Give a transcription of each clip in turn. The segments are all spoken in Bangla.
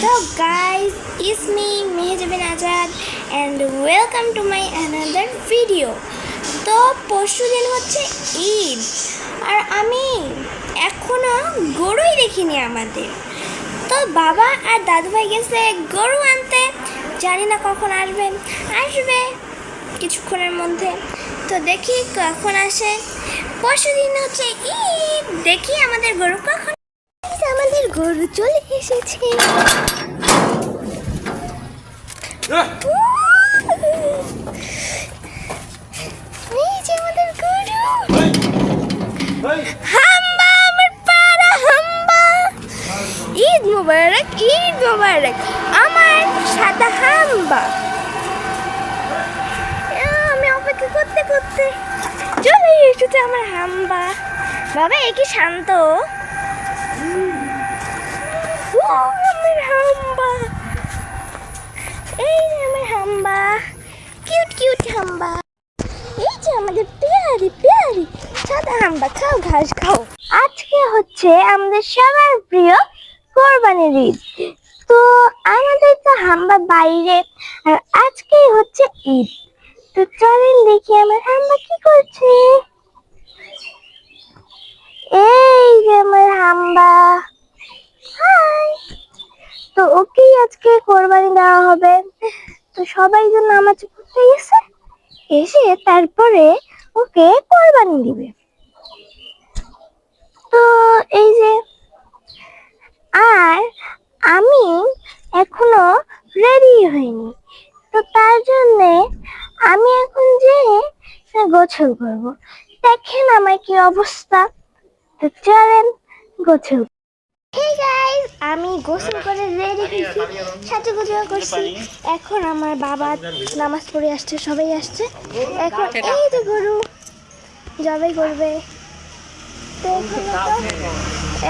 So guys, it's me Mehjabin Azad and welcome to my another video. তো পরশু দিন হচ্ছে ঈদ আর আমি এখনো গরুই দেখিনি আমাদের। তো বাবা আর দাদু ভাই গেছে গরু আনতে, জানি না কখন আসবে কিছুক্ষণের মধ্যে। তো দেখি কখন আসে। পরশু দিন হচ্ছে ঈদ, দেখি আমাদের গরু কখন। আমাদের গরু চলে এসেছে। এই যে আমাদের গরু হাম্বা, আমার পাড়া হাম্বা। ঈদ মোবারক, ঈদ মোবারক আমার সাদা হাম্বা। আমি অপেক্ষা করতে করতে চলে এসেছে আমার হাম্বা। বাবা এ কি শান্ত, আমার হাম্বা। এই যে আমার হাম্বা, কিউট কিউট হাম্বা। এই যে আমাদের পেয়ারি পেয়ারি সাদা হাম্বা, খাও ঘাস খাও। আজকে হচ্ছে আমাদের সবার প্রিয় কোরবানির ঈদ। তো আমাদের তো হাম্বা বাইরে, আর আজকেই হচ্ছে ঈদ। তো চলেন দেখি আমার হাম্বা কি করছে। এই যে আমার হাম্বা, হাই। তো ওকেই আজকে কোরবানি দেওয়া হবে। তো সবাই জন্য নামাজ পড়তে গেছে, এসে তারপরে ওকে কোরবানি দিবে। তো এই যে, আর আমি এখনো রেডি হইনি। তো তার জন্যে আমি এখন যে গোসল করব। দেখেন আমার কি অবস্থা। তো চলেন গোসল। হে গাইস, আমি গোসল করে রেডি হয়েছি, সাজুগুজু করছি। এখন আমার বাবা নামাজ পড়ে আসছে, সবাই আসছে। এখন এই যে গরু জবাই করবে। তো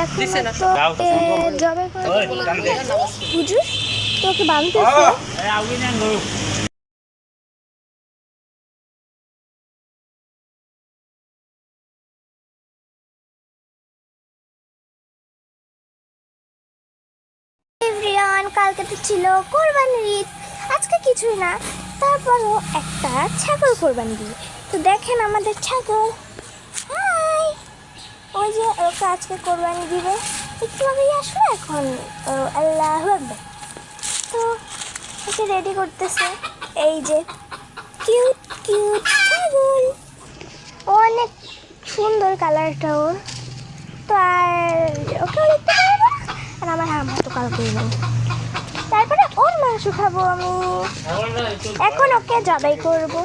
এখন তো জবাই করে হুজুর তোকে বাঁধতেছে। কালকে তো ছিল কোরবানির ঈদ, আজকে কিছুই না, তারপরও একটা ছাগল কোরবানি দিই। তো দেখেন আমাদের ছাগল, হাই। ওই যে ওকে আজকে কোরবানি দিবে, একটু আগেই আসলো। এখন আল্লাহু আকবার। তো ওকে রেডি করতেছে। এই যে কিউট কিউট ছাগল, অনেক সুন্দর কালারটা ওর। তো আর ওকেও দেখতে পারবো, আর আমার হাম্বা তো কালকেই নেই। তারপরে ওর মাংস খাবো আমি। এখন ওকে জবাই করবো।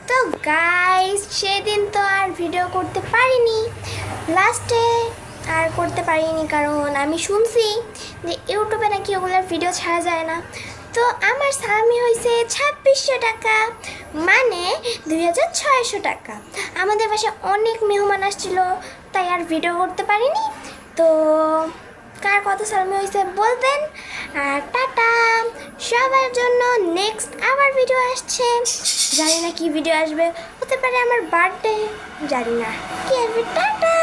তো গাইস, সেদিন তো আর ভিডিও করতে পারিনি, লাস্টে আর করতে পারিনি, কারণ আমি শুনছি যে ইউটিউবে নাকি ওগুলোর ভিডিও ছাড়া যায় না। তো আমার স্বামী হয়েছে 2600 টাকা, মানে 2600 টাকা। আমাদের বাসায় অনেক মেহমান আসছিল, তাই আর ভিডিও করতে পারিনি। তো কার কত সালামি হয়েছে বলবেন। আর টাটা সবার জন্য। নেক্সট আবার ভিডিও আসছে, জানি না কি ভিডিও আসবে, হতে পারে আমার বার্থডে, জানি না কি আসবে। টাটা।